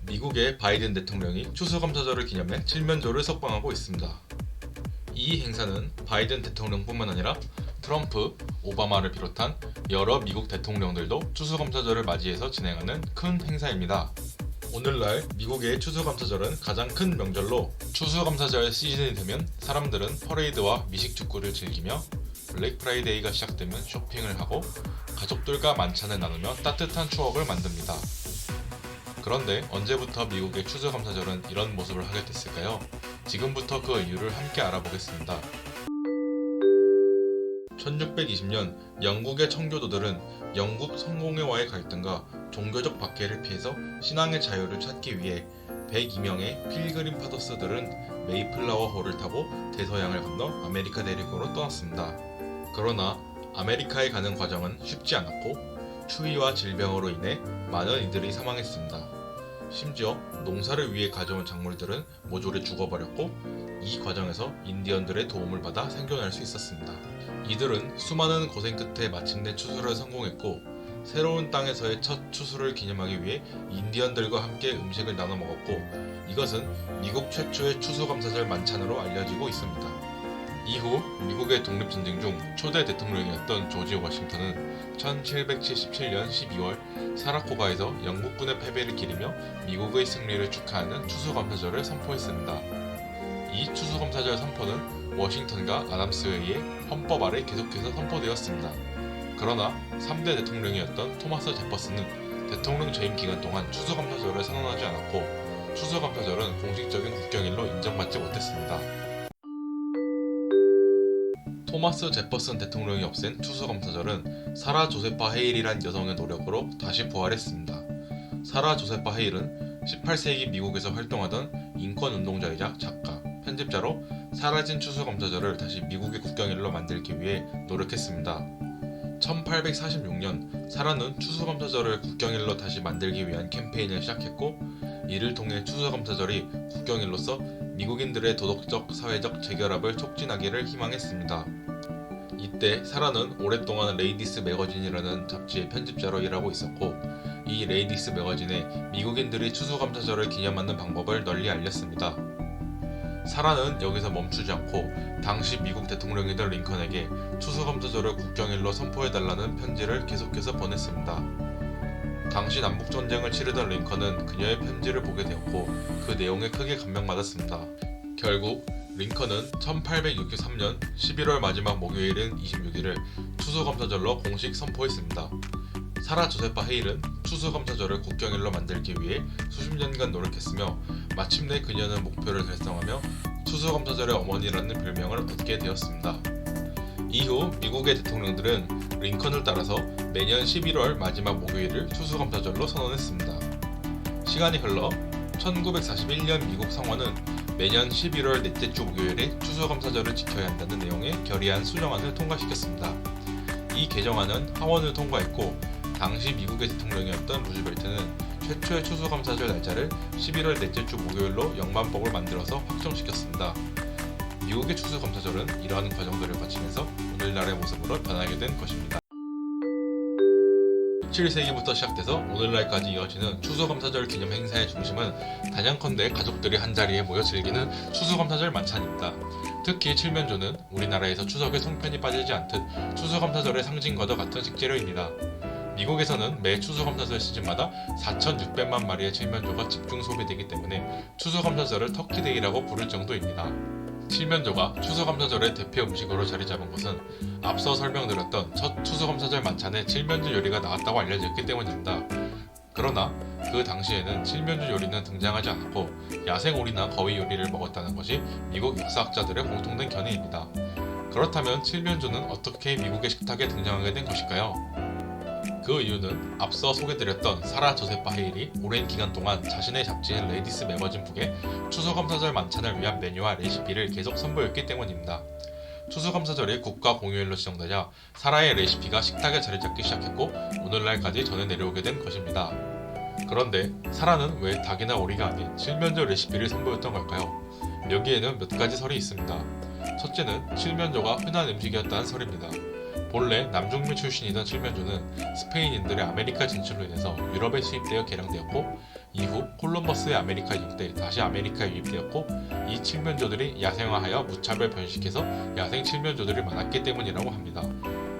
미국의 바이든 대통령이 추수감사절을 기념해 칠면조를 석방하고 있습니다. 이 행사는 바이든 대통령뿐만 아니라 트럼프, 오바마를 비롯한 여러 미국 대통령들도 추수감사절을 맞이해서 진행하는 큰 행사입니다. 오늘날 미국의 추수감사절은 가장 큰 명절로 추수감사절 시즌이 되면 사람들은 퍼레이드와 미식축구를 즐기며 블랙 프라이데이가 시작되면 쇼핑을 하고 가족들과 만찬을 나누며 따뜻한 추억을 만듭니다. 그런데 언제부터 미국의 추수감사절은 이런 모습을 하게 됐을까요? 지금부터 그 이유를 함께 알아보겠습니다. 1620년 영국의 청교도들은 영국 성공회와의 갈등과 종교적 박해를 피해서 신앙의 자유를 찾기 위해 102명의 필그림 파더스들은 메이플라워 호를 타고 대서양을 건너 아메리카 대륙으로 떠났습니다. 그러나 아메리카에 가는 과정은 쉽지 않았고 추위와 질병으로 인해 많은 이들이 사망했습니다. 심지어 농사를 위해 가져온 작물들은 모조리 죽어버렸고 이 과정에서 인디언들의 도움을 받아 생존할 수 있었습니다. 이들은 수많은 고생 끝에 마침내 추수를 성공했고 새로운 땅에서의 첫 추수를 기념하기 위해 인디언들과 함께 음식을 나눠 먹었고 이것은 미국 최초의 추수감사절 만찬으로 알려지고 있습니다. 이후 미국의 독립전쟁 중 초대 대통령이었던 조지 워싱턴은 1777년 12월 사라코가에서 영국군의 패배를 기리며 미국의 승리를 축하하는 추수감사절을 선포했습니다. 이 추수감사절 선포는 워싱턴과 아담스에 의해 헌법 아래 계속해서 선포되었습니다. 그러나 3대 대통령이었던 토마스 제퍼슨은 대통령 재임 기간 동안 추수감사절을 선언하지 않았고 추수감사절은 공식적인 국경일로 인정받지 못했습니다. 토마스 제퍼슨 대통령이 없앤 추수감사절은 사라 조세파 헤일이란 여성의 노력으로 다시 부활했습니다. 사라 조세파 헤일은 18세기 미국에서 활동하던 인권운동자이자 작가, 편집자로 사라진 추수감사절을 다시 미국의 국경일로 만들기 위해 노력했습니다. 1846년 사라는 추수감사절을 국경일로 다시 만들기 위한 캠페인을 시작했고 이를 통해 추수감사절이 국경일로서 미국인들의 도덕적, 사회적 재결합을 촉진하기를 희망했습니다. 이때 사라는 오랫동안 레이디스 매거진이라는 잡지의 편집자로 일하고 있었고 이 레이디스 매거진에 미국인들이 추수감사절을 기념하는 방법을 널리 알렸습니다. 사라는 여기서 멈추지 않고 당시 미국 대통령이던 링컨에게 추수감사절을 국경일로 선포해달라는 편지를 계속해서 보냈습니다. 당시 남북전쟁을 치르던 링컨은 그녀의 편지를 보게 되었고 그 내용에 크게 감명받았습니다. 결국 링컨은 1863년 11월 마지막 목요일인 26일을 추수감사절로 공식 선포했습니다. 사라 조세파 헤일은 추수감사절을 국경일로 만들기 위해 수십 년간 노력했으며 마침내 그녀는 목표를 달성하며 추수감사절의 어머니라는 별명을 얻게 되었습니다. 이후 미국의 대통령들은 링컨을 따라서 매년 11월 마지막 목요일을 추수감사절로 선언했습니다. 시간이 흘러 1941년 미국 상원은 매년 11월 넷째 주 목요일에 추수감사절을 지켜야 한다는 내용의 결의안 수정안을 통과시켰습니다. 이 개정안은 하원을 통과했고 당시 미국의 대통령이었던 루즈벨트는 최초의 추수감사절 날짜를 11월 넷째 주 목요일로 영만법을 만들어서 확정시켰습니다. 미국의 추수감사절은 이러한 과정들을 거치면서 오늘날의 모습으로 변하게 된 것입니다. 17세기부터 시작돼서 오늘날까지 이어지는 추수감사절 기념 행사의 중심은 단연컨대 가족들이 한자리에 모여 즐기는 추수감사절 만찬입니다. 특히 칠면조는 우리나라에서 추석에 송편이 빠지지 않듯 추수감사절의 상징과도 같은 식재료입니다. 미국에서는 매 추수감사절 시즌마다 4,600만 마리의 칠면조가 집중 소비되기 때문에 추수감사절을 터키데이라고 부를 정도입니다. 칠면조가 추수감사절의 대표 음식으로 자리 잡은 것은 앞서 설명드렸던 첫 추수감사절 만찬에 칠면조 요리가 나왔다고 알려졌기 때문입니다. 그러나 그 당시에는 칠면조 요리는 등장하지 않았고 야생오리나 거위 요리를 먹었다는 것이 미국 역사학자들의 공통된 견해입니다. 그렇다면 칠면조는 어떻게 미국의 식탁에 등장하게 된 것일까요? 그 이유는 앞서 소개드렸던 사라 조세파 헤일이 오랜 기간 동안 자신의 잡지인 레이디스 매거진 북에 추수감사절 만찬을 위한 메뉴와 레시피를 계속 선보였기 때문입니다. 추수감사절이 국가 공휴일로 지정되자 사라의 레시피가 식탁에 자리 잡기 시작했고 오늘날까지 전해 내려오게 된 것입니다. 그런데 사라는 왜 닭이나 오리가 아닌 칠면조 레시피를 선보였던 걸까요? 여기에는 몇 가지 설이 있습니다. 첫째는 칠면조가 흔한 음식이었다는 설입니다. 본래 남중미 출신이던 칠면조는 스페인인들의 아메리카 진출로 인해서 유럽에 수입되어 개량되었고 이후 콜럼버스의 아메리카 이륙 때 다시 아메리카에 유입되었고, 이 칠면조들이 야생화하여 무차별 번식해서 야생 칠면조들이 많았기 때문이라고 합니다.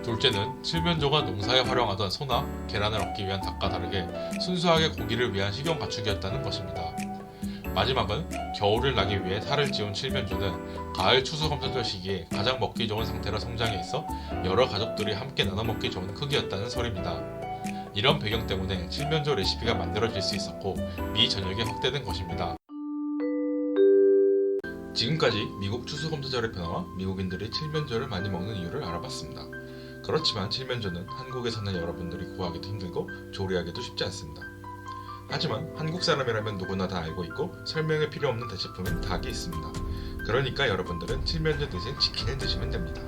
둘째는 칠면조가 농사에 활용하던 소나 계란을 얻기 위한 닭과 다르게 순수하게 고기를 위한 식용 가축이었다는 것입니다. 마지막은 겨울을 나기 위해 살을 찌운 칠면조는 가을 추수감사절 시기에 가장 먹기 좋은 상태로 성장해 있어 여러 가족들이 함께 나눠 먹기 좋은 크기였다는 설입니다. 이런 배경 때문에 칠면조 레시피가 만들어질 수 있었고 미 전역에 확대된 것입니다. 지금까지 미국 추수감사절의 변화와 미국인들이 칠면조를 많이 먹는 이유를 알아봤습니다. 그렇지만 칠면조는 한국에 사는 여러분들이 구하기도 힘들고 조리하기도 쉽지 않습니다. 하지만 한국 사람이라면 누구나 다 알고 있고 설명이 필요 없는 대체품인 닭이 있습니다. 그러니까 여러분들은 칠면조 대신 치킨을 드시면 됩니다.